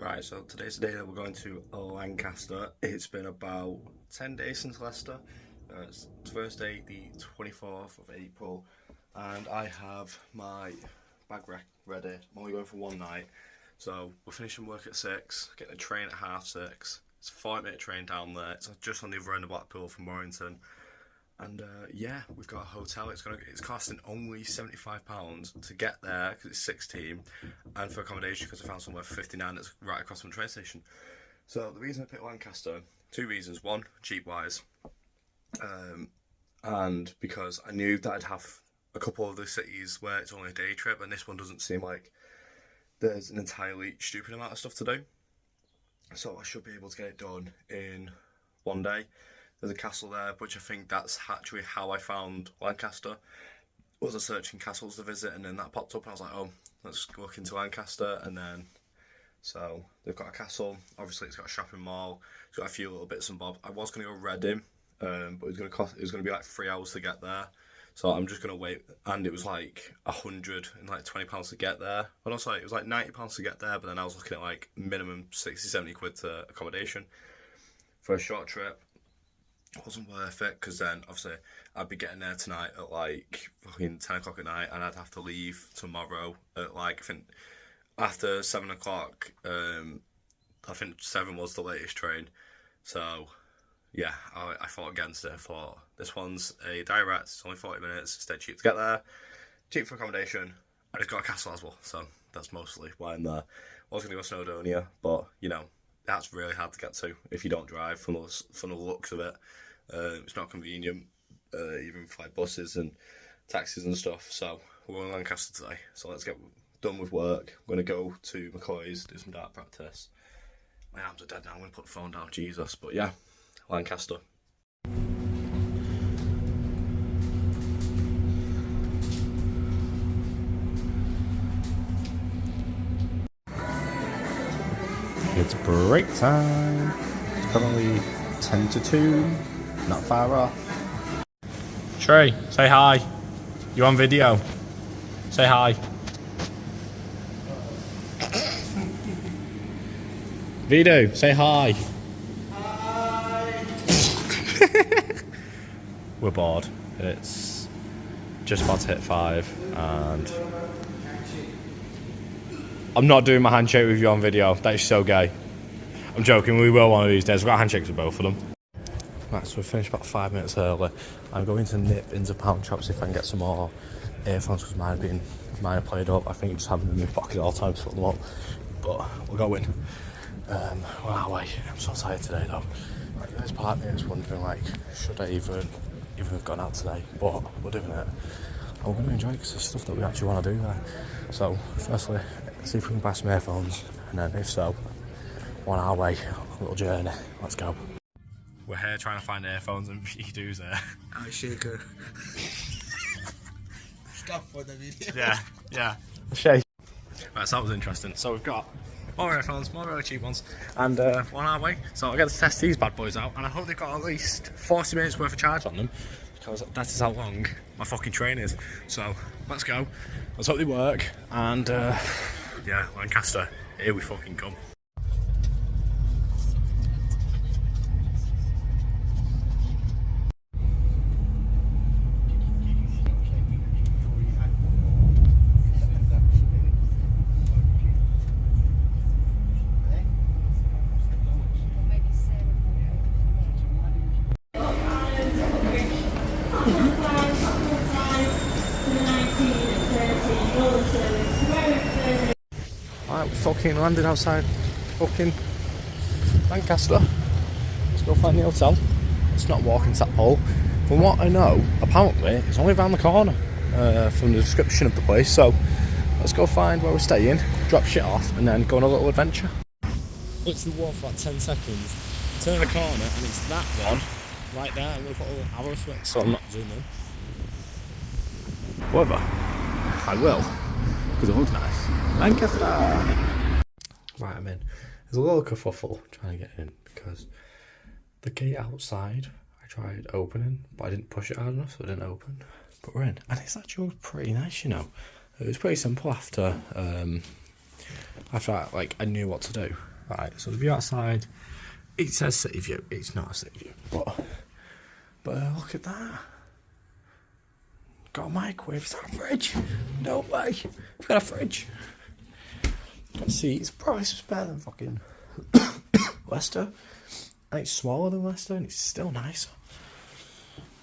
Right, so today's the day that we're going to Lancaster. It's been about 10 days since Leicester. It's Thursday, the 24th of April, and I have my bag ready. I'm only going for one night, so we're finishing work at 6, getting a train at 6:30. It's a 5-minute train down there. It's just on the other end of Blackpool from Warrington. And yeah, we've got a hotel. It's costing only £75 to get there because it's 16, and for accommodation because I found somewhere for 59 that's right across from the train station. So the reason I picked Lancaster, two reasons: one, cheap wise, and because I knew that I'd have a couple of the cities where it's only a day trip, and this one doesn't seem like there's an entirely stupid amount of stuff to do. So I should be able to get it done in one day. There's a castle there, which I think that's actually how I found Lancaster. Was I searching castles to visit, and then that popped up, and I was like, oh, let's look into Lancaster. And then, so they've got a castle. Obviously, it's got a shopping mall. It's got a few little bits and bobs. I was going to go Reading, but it was going to be like 3 hours to get there. So I'm just going to wait. And it was like £120 to get there. But also, it was like £90 to get there. But then I was looking at like minimum 60-70 quid to accommodation for a short trip. It wasn't worth it, because then obviously I'd be getting there tonight at like fucking 10 o'clock at night, and I'd have to leave tomorrow at like, I think after 7 o'clock. I think 7 was the latest train. So yeah, I thought against it. I thought this one's a direct, it's only 40 minutes, it's dead cheap to get there, cheap for accommodation, and it's got a castle as well, so that's mostly why I'm there. I was going to go Snowdonia, but you know, that's really hard to get to if you don't drive, from the looks of it. It's not convenient, even for like buses and taxis and stuff. So we're going to Lancaster today. So let's get done with work. I'm going to go to McCoy's, do some dart practice. My arms are dead now. I'm going to put the phone down. Jesus. But yeah, Lancaster. It's break time. It's currently 10 to 2, not far off. Trey, say hi. You on video? Say hi. Vito, say hi. Hi. We're bored. It's just about to hit 5, and I'm not doing my handshake with you on video. That is so gay. I'm joking, we will one of these days. We've got handshakes with both of them. Right, so we finished about 5 minutes early. I'm going to nip into Pound Shop, see if I can get some more earphones, because mine have played up. I think I just have them in my pocket at all times to put them up. But we're going. We're on our way. I'm so tired today though. Like, there's part of me that's wondering, like, should I even have gone out today? But we're doing it. And we're going to enjoy it because there's stuff that we actually want to do there. So, firstly, see if we can buy some earphones, and then if so, on our way, a little journey. Let's go. We're here trying to find earphones, and Vido's there. I shake her. Stop for the video. Yeah. Shake. Right, so that was interesting. So we've got more earphones, more really cheap ones, and on our way. So I get to test these bad boys out, and I hope they've got at least 40 minutes worth of charge on them, because that is how long my fucking train is. So let's go. Let's hope they work, and yeah, Lancaster, here we fucking come. Alright, we fucking landed outside fucking Lancaster. Let's go find the hotel. It's not walking to that pole. From what I know, apparently it's only around the corner from the description of the place. So let's go find where we're staying, drop shit off, and then go on a little adventure. Literally walk for like 10 seconds, turn the corner, and it's that one right there. I'm going to put a little arrow to it, so I'm not zooming. However, I will, because it looks nice. Lancaster! Right, I'm in. There's a little kerfuffle trying to get in, because the gate outside I tried opening, but I didn't push it hard enough, so it didn't open. But we're in, and it's actually pretty nice, you know. It was pretty simple after like I knew what to do. Right, so the view outside, it says city view. It's not a city view, but look at that. Got a microwave. Is that a fridge? No way. We've got a fridge. Got seats. Bro, this is better than fucking Leicester. And it's smaller than Leicester, and it's still nicer.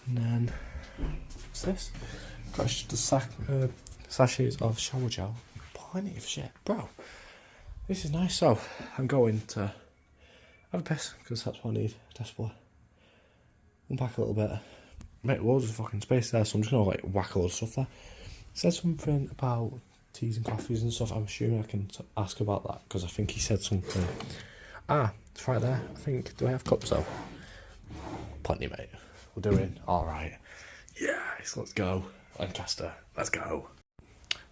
And then, what's this? Got the sachets of shower gel. Plenty of shit. Bro, this is nice. So, I'm going to have a piss, because that's what I need, desperately. Unpack a little bit. Make loads of fucking space there, so I'm just gonna like whack a load of stuff there. Said something about teas and coffees and stuff. I'm assuming I can ask about that, because I think he said something. Ah, it's right there. I think, do I have cups though? Plenty, mate. We're doing alright. Yes, let's go. Lancaster, let's go.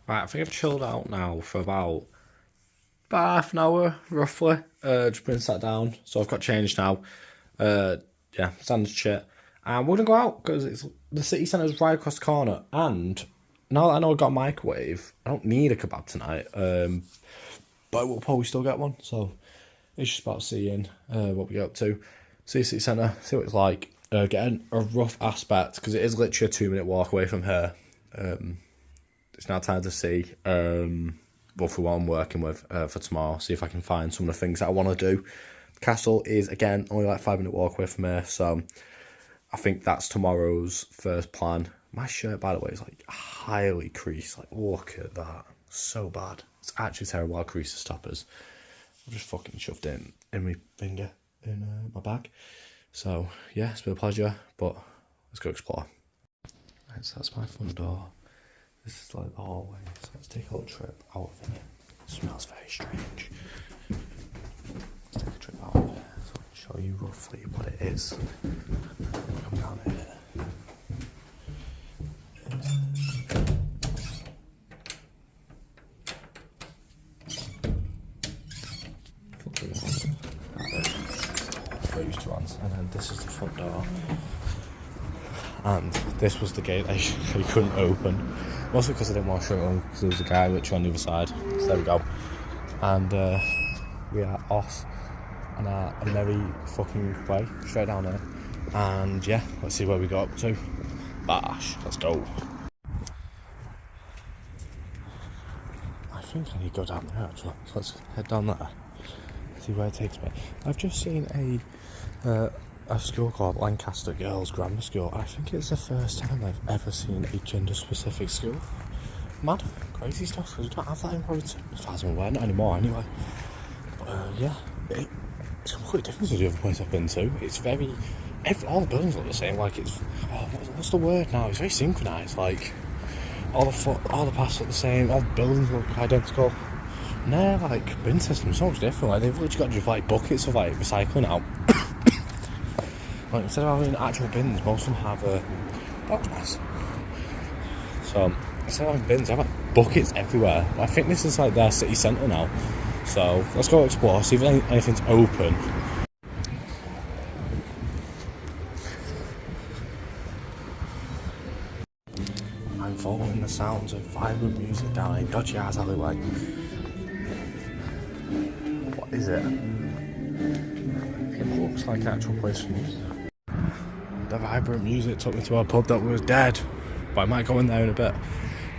Right, I think I've chilled out now for about half an hour, roughly. Just been sat down, so I've got changed now. Yeah, standard shit. And we're going to go out, because the city centre's right across the corner. And now that I know I've got a microwave, I don't need a kebab tonight. But we'll probably still get one. So it's just about seeing what we get up to. See city centre, see what it's like. Getting a rough aspect, because it is literally a 2-minute walk away from here. It's now time to see roughly what I'm working with for tomorrow. See if I can find some of the things that I want to do. The castle is, again, only like 5-minute walk away from here. So I think that's tomorrow's first plan. My shirt, by the way, is like highly creased. Like, look at that. So bad. It's actually terrible how crease the stoppers. I've just fucking shoved it in my finger in my bag. So, yeah, it's been a pleasure, but let's go explore. Right, so that's my front door. This is like the hallway. So let's take a little trip out of it. It smells very strange. Let's take a trip out of it. So I'll show you roughly what it is. Come down here. And then this is the front door. And this was the gate they couldn't open. Mostly because I didn't want to show it on, because there was a guy literally on the other side. So there we go. And we are off on a merry fucking way, straight down there. And yeah, let's see where we got up to. Bash, let's go. I think I need to go down there actually. So let's head down there. See where it takes me. I've just seen a school called Lancaster Girls Grammar School. I think it's the first time I've ever seen a gender-specific school. Mad, crazy stuff, because we don't have that in Warrington, as far as I'm aware, not anymore anyway. But yeah, it's completely different to the other place I've been to. It's very, all the buildings look the same, like it's, what's the word now, it's very synchronised, like, all the paths look the same, all the buildings look identical. And their, like, bin system's so much different, like, they've literally got just, like, buckets of, like, recycling out. Like, instead of having actual bins, most of them have box mass. So, instead of having bins, they have like buckets everywhere. But I think this is like their city centre now. So, let's go explore, see if anything's open. I'm following the sounds of vibrant music down a dodgy ass alleyway. What is it? It looks like an actual place for music. The vibrant music took me to a pub that was dead, but I might go in there in a bit.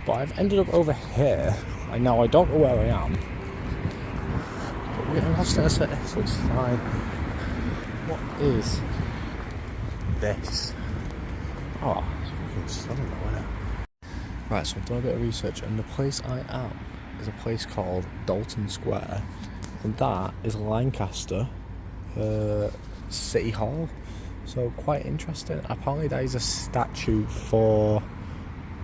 But I've ended up over here, and now I don't know where I am. But we're getting lost in a city, so it's fine. What is this? Oh, it's fucking stunning though, isn't it? Right, so I've done a bit of research, and the place I am is a place called Dalton Square, and that is Lancaster City Hall. So quite interesting. Apparently there is a statue for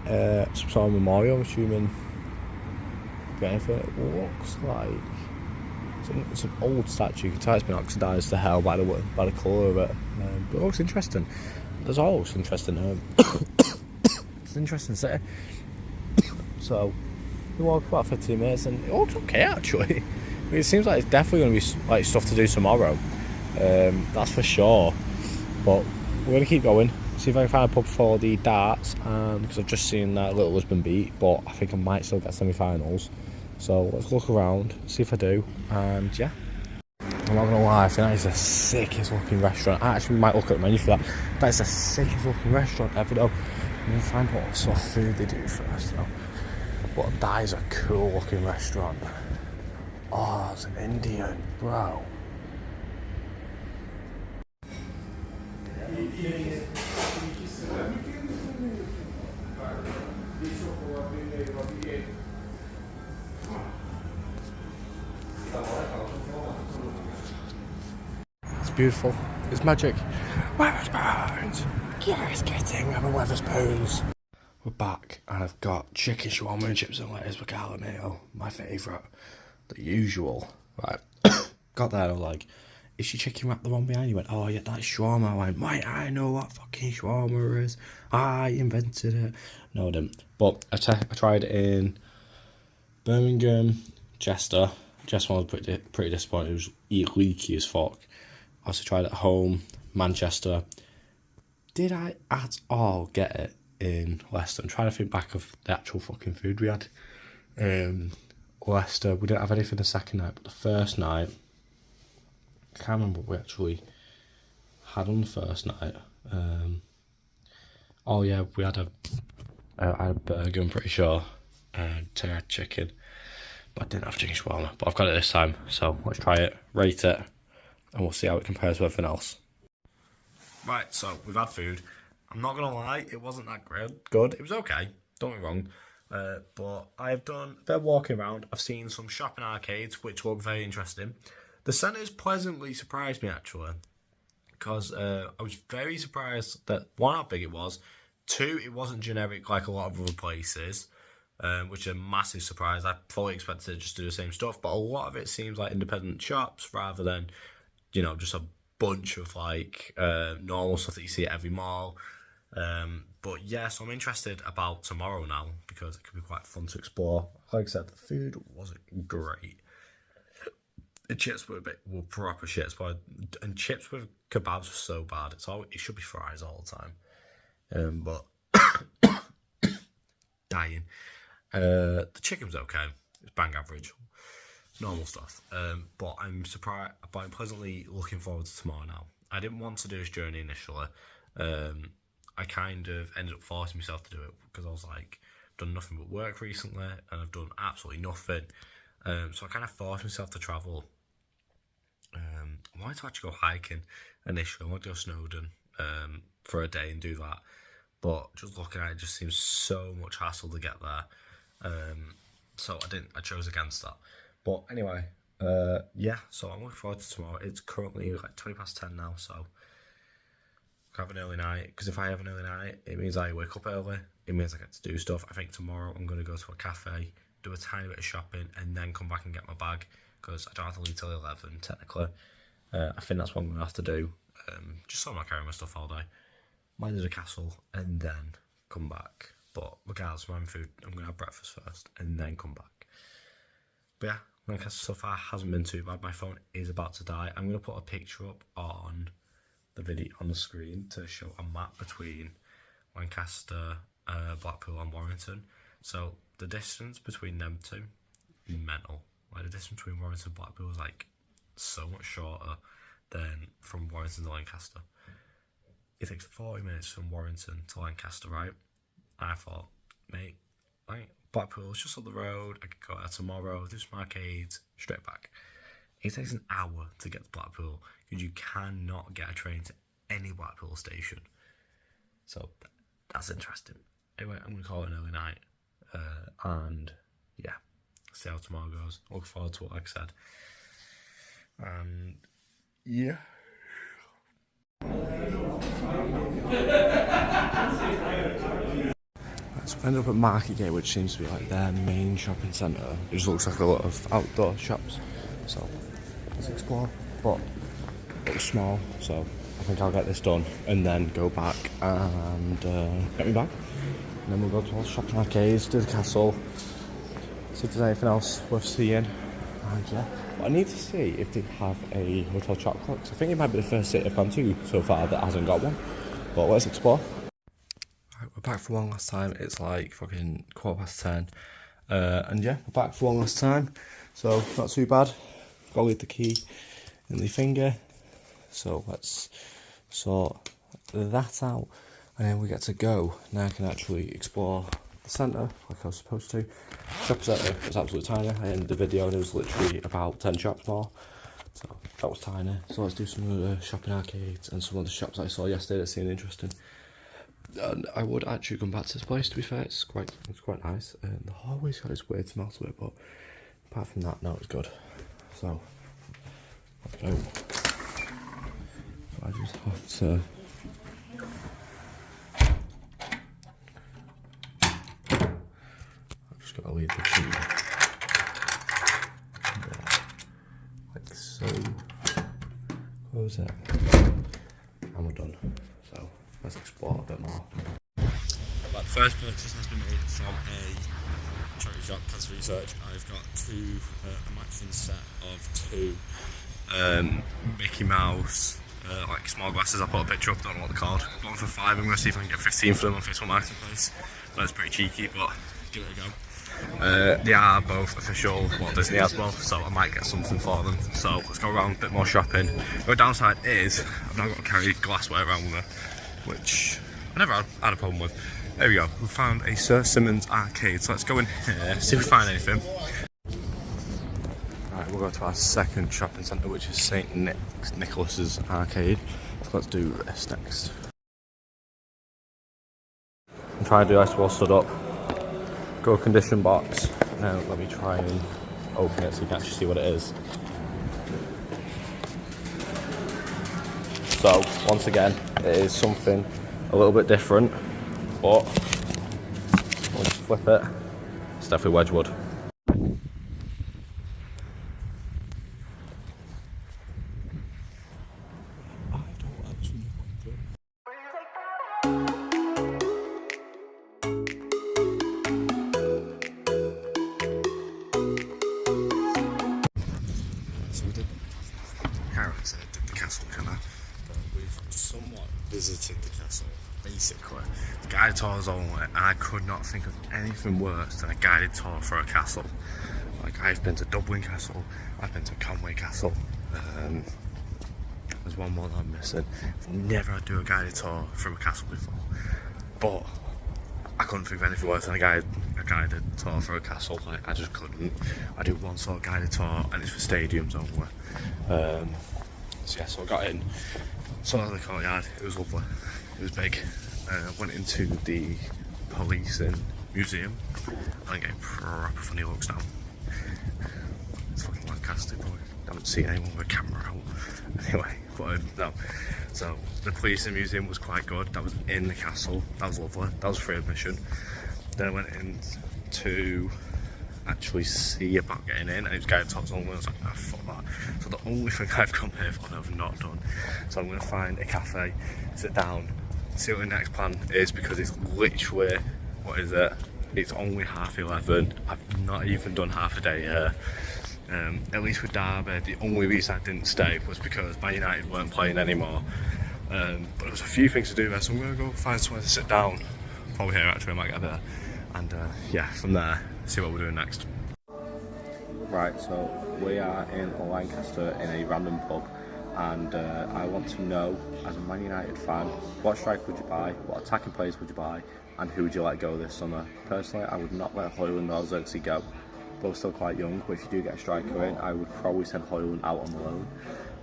some sort of memorial, I'm assuming. Anything. It looks like it's an old statue. You can tell it's been oxidised to hell by the colour of it. But it looks interesting. There's always interesting. It's an interesting city. So we walked about 15 minutes and it looks okay actually. I mean, it seems like it's definitely going to be like stuff to do tomorrow. That's for sure. But we're going to keep going, see if I can find a pub for the darts, because I've just seen that Little Lisbon beat, but I think I might still get semi-finals. So let's look around, see if I do, and yeah. I'm not gonna lie, I think that is the sickest looking restaurant. I actually might look at the menu for that. That is the sickest looking restaurant ever though. I'm gonna find what sort of food they do first though. But that is a cool looking restaurant. Oh, it's an Indian, bro. It's beautiful. It's magic. Weatherspoons! Yes, getting them Weatherspoons. We're back and I've got chicken shawarma and chips and lettuce with garlic mayo. My favourite. The usual. Right. Got there and I was like, is your chicken wrap the one behind you? Went, oh yeah, that's shawarma. I went, mate, I know what fucking shawarma is. I invented it. No, I didn't. But I tried it in Birmingham, Chester. Chester one was pretty disappointed. It was leaky as fuck. I also tried it at home, Manchester. Did I at all get it in Leicester? I'm trying to think back of the actual fucking food we had. Leicester, we didn't have anything the second night, but the first night, I can't remember what we actually had on the first night. Oh yeah, we had I had a burger, I'm pretty sure, and chicken, but I didn't have chicken shawarma. But I've got it this time, so let's try it, rate it, and we'll see how it compares with everything else. Right, so we've had food. I'm not gonna lie, it wasn't that good. It was okay, don't get me wrong. But I've done a bit of walking around. I've seen some shopping arcades, which look very interesting. The centre's pleasantly surprised me, actually, because I was very surprised that, one, how big it was, two, it wasn't generic like a lot of other places, which is a massive surprise. I fully expected it just to do the same stuff, but a lot of it seems like independent shops rather than, you know, just a bunch of like normal stuff that you see at every mall. But yeah, so I'm interested about tomorrow now because it could be quite fun to explore. Like I said, the food wasn't great. The chips were proper shits, and chips with kebabs were so bad. It should be fries all the time. But dying. The chicken was okay. It's bang average, normal stuff. But I'm surprised. But I'm pleasantly looking forward to tomorrow now. I didn't want to do this journey initially. I kind of ended up forcing myself to do it because I was like, I've done nothing but work recently and I've done absolutely nothing. So I kind of forced myself to travel. I wanted to actually go hiking initially. I wanted to go Snowdon for a day and do that. But just looking at it, just seems so much hassle to get there. So I chose against that. But anyway, yeah, so I'm looking forward to tomorrow. It's currently like 10:20 now, so have an early night, because if I have an early night, it means I wake up early, it means I get to do stuff. I think tomorrow I'm going to go to a cafe, do a tiny bit of shopping, and then come back and get my bag, because I don't have to leave till 11, technically. I think that's what I'm going to have to do, just so I'm not carrying my stuff all day. Might do the castle, and then come back. But regardless, I'm having food, I'm going to have breakfast first, and then come back. But yeah, Lancaster so far hasn't been too bad. My phone is about to die. I'm going to put a picture up on the video on the screen to show a map between Lancaster, Blackpool and Warrington. So the distance between them two, mental. Like the distance between Warrington and Blackpool is like so much shorter than from Warrington to Lancaster. It takes 40 minutes from Warrington to Lancaster, right? I thought, mate, like Blackpool's just up the road, I could go there tomorrow, do some arcades, straight back. It takes an hour to get to Blackpool because you cannot get a train to any Blackpool station. So that's interesting. Anyway, I'm going to call it an early night. And yeah, see how tomorrow goes. Look forward to it, like I said. And yeah. So we ended up at Marketgate, which seems to be like their main shopping centre. It just looks like a lot of outdoor shops. So let's explore. But it was small, so I think I'll get this done and then go back and get me back. And then we'll go to all the shopping arcades, do the castle, see if there's anything else worth seeing. And yeah, but I need to see if they have a hotel chocolate, because I think it might be the first city I've gone to so far that hasn't got one. But let's explore. Right, we're back for one last time. It's like fucking 10:15. And yeah, we're back for one last time. So not too bad. Gotta leave the key in the finger. So let's sort that out, and then we get to go. Now I can actually explore the centre like I was supposed to. Shop centre was absolutely tiny. I ended the video and it was literally about 10 shops more. So that was tiny. So let's do some of the shopping arcades and some of the shops I saw yesterday that seemed interesting. And I would actually come back to this place, to be fair. It's quite nice. The hallway's got this weird smell to it, but apart from that, no, it's good. So let's go. So I just have to gotta leave the key like so. Close it, and we're done. So let's explore a bit more. But the first purchase has been made from a charity shop, Cancer Research. I've got a matching set of two Mickey Mouse like small glasses. I put a picture up, don't know what they're called. Got one for £5. I'm gonna see if I can get 15 for them on Facebook Marketplace. That's pretty cheeky, but give it a go. They are both official Walt Disney as well, so I might get something for them. So let's go around, a bit more shopping. The downside is I've now got to carry glassware around with me, which I never had a problem with. There we go, we found a Sir Simmons arcade, so let's go in here, see if we find anything. Alright, we'll go to our second shopping centre, which is St Nicholas's Arcade. So let's do this next. I'm trying to do this while stood up. Go condition box. Now let me try and open it so you can actually see what it is. So once again, it is something a little bit different, but once you flip it, it's definitely Wedgwood. Did the castle killer, but we've somewhat visited the castle. Basically, the guided tour was only, and I could not think of anything worse than a guided tour for a castle. Like, I've been to Dublin Castle, I've been to Conway Castle, there's one more that I'm missing. I've never had to do a guided tour through a castle before, but I couldn't think of anything worse than a guided tour for a castle. Like, I just couldn't. I do one sort of guided tour and it's for stadiums only. So yeah, so I got in, saw the courtyard, it was lovely, it was big. Went into the policing museum, and getting proper funny looks now. It's fucking Lancaster, boy. I haven't seen anyone with a camera out. Anyway, but no. So the policing museum was quite good. That was in the castle. That was lovely. That was free admission. Then I went in to actually see about getting in, and it was guided tours only. I was like, ah, fuck that. So the only thing I've come here for and I've not done. So I'm going to find a cafe, sit down, see what the next plan is, because it's literally, what is it? It's only 11:30. I've not even done half a day here. At least with Derby, the only reason I didn't stay was because Man United weren't playing anymore. But there was a few things to do there, so I'm going to go find somewhere to sit down. Probably here actually, I might get there. And yeah, from there, see what we're doing next. Right, so we are in Lancaster in a random pub, and I want to know, as a Man United fan, what striker would you buy, what attacking players would you buy, and who would you let go this summer? Personally, I would not let Højlund or Xerxes go. Both still quite young, but if you do get a striker in, I would probably send Højlund out on loan.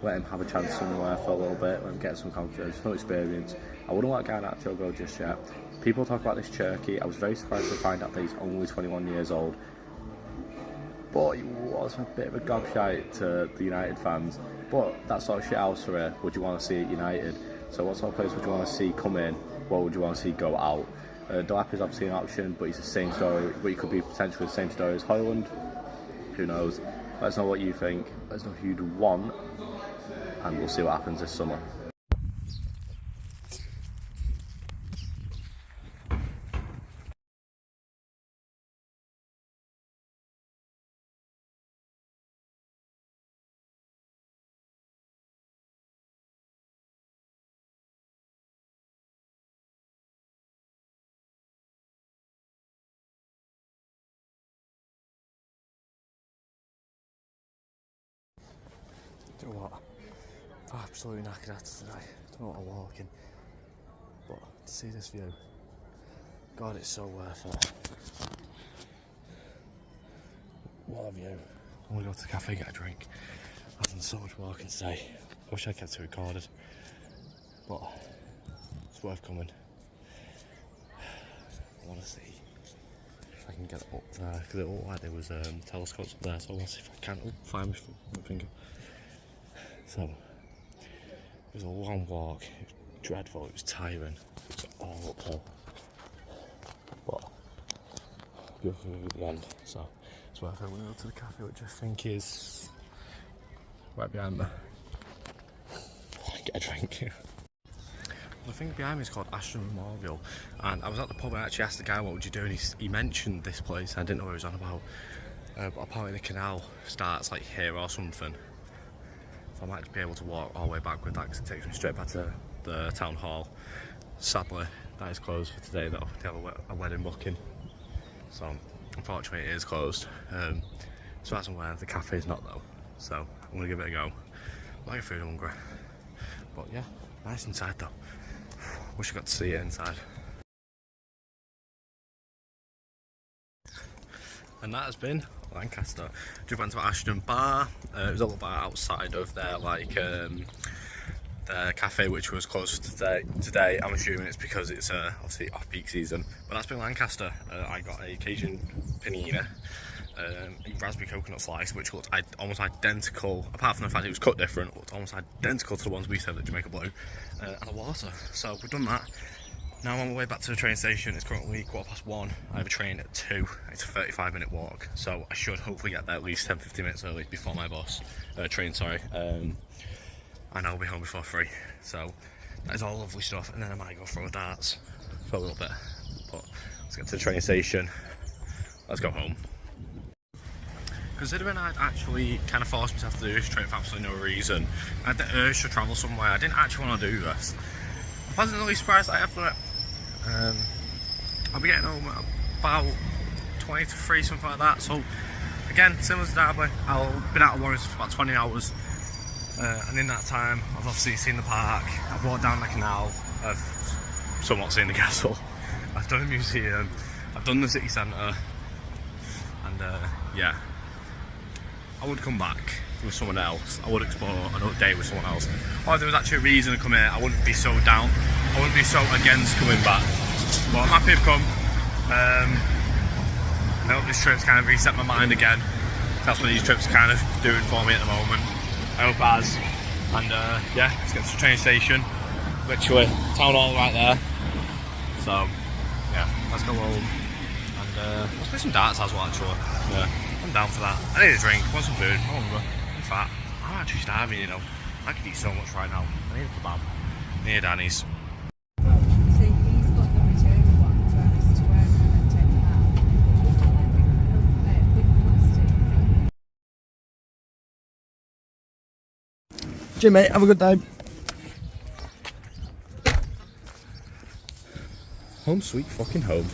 Let him have a chance somewhere for a little bit, let him get some confidence, no experience. I wouldn't let Garnacho go just yet. People talk about this Cherky. I was very surprised to find out that he's only 21 years old. But he was a bit of a gobshite to the United fans. But that sort of shit house career, would you want to see at United? So what sort of players would you want to see come in? What would you want to see go out? Delap is obviously an option, but he's the same story. But he could be potentially the same story as Højlund. Who knows? Let us know what you think. Let us know who you'd want. And we'll see what happens this summer. Do what? absolutely knackered after today. Don't know what I'm walking. But to see this view, God, it's so worth it. What a view. I'm gonna go to the cafe, get a drink. I've done so much walking today. I wish I kept it recorded. But it's worth coming. I want to see if I can get up there, because it looked like there was telescopes up there, so I want to see if I can. Oh, find my finger. So, it was a long walk, it was dreadful, it was tiring, it was all uphill. But, beautiful view at the end, so it's worth it. We'll go to the cafe, which I think is right behind me. Get a drink. The thing behind me is called Ashton Memorial, and I was at the pub and I actually asked the guy what would you do, and he mentioned this place. I didn't know what he was on about, but apparently the canal starts like here or something, so I might be able to walk all the way back with that because it takes me straight back to the town hall. Sadly that is closed for today though, they have a wedding booking, so unfortunately it is closed. So that's where the cafe is not though, so I'm going to give it a go. I'm like food hungry, but yeah, nice inside though. Wish I got to see it inside. And that has been Lancaster. Just went to Ashton Bar. It was a little bar outside of their their cafe, which was closed today. I'm assuming it's because it's obviously off-peak season. But that's been Lancaster. I got a Cajun panini, a raspberry coconut slice, which looked almost identical, apart from the fact it was cut different, looked almost identical to the ones we served at Jamaica Blue, and a water. So we've done that. Now I'm on my way back to the train station. It's currently 1:15. I have a train at 2. It's a 35-minute walk, so I should hopefully get there at least 10-15 minutes early before my train, sorry. And I'll be home before 3. So that is all lovely stuff, and then I might go throw darts for a little bit. But let's get to the train station. Let's go home. Considering I'd actually kind of forced myself to do this trip for absolutely no reason, I had the urge to travel somewhere. I didn't actually want to do this. I'm pleasantly surprised that I have done it. I'll be getting home at about 20 to 3, something like that. So again, similar to Derby, I've been out of Warrington for about 20 hours. And in that time, I've obviously seen the park, I've walked down the canal, I've somewhat seen the castle, I've done a museum, I've done the city centre, and yeah, I would come back with someone else. I would explore another day with someone else. Or if there was actually a reason to come here, I wouldn't be so down. I wouldn't be so against coming back. But I'm happy I've come. I hope this trip's kind of reset my mind again. That's what these trips are kind of doing for me at the moment. I hope it has. And yeah, let's get to the train station. Literally, town hall right there. So yeah, let's go home. And let's play some darts as well actually. Yeah, I'm down for that. I need a drink, want some food, I'm hungry, I'm fat. I'm actually starving, you know. I could eat so much right now. I need a kebab. I need a Danny's. Jim, mate, have a good day. Home sweet fucking home.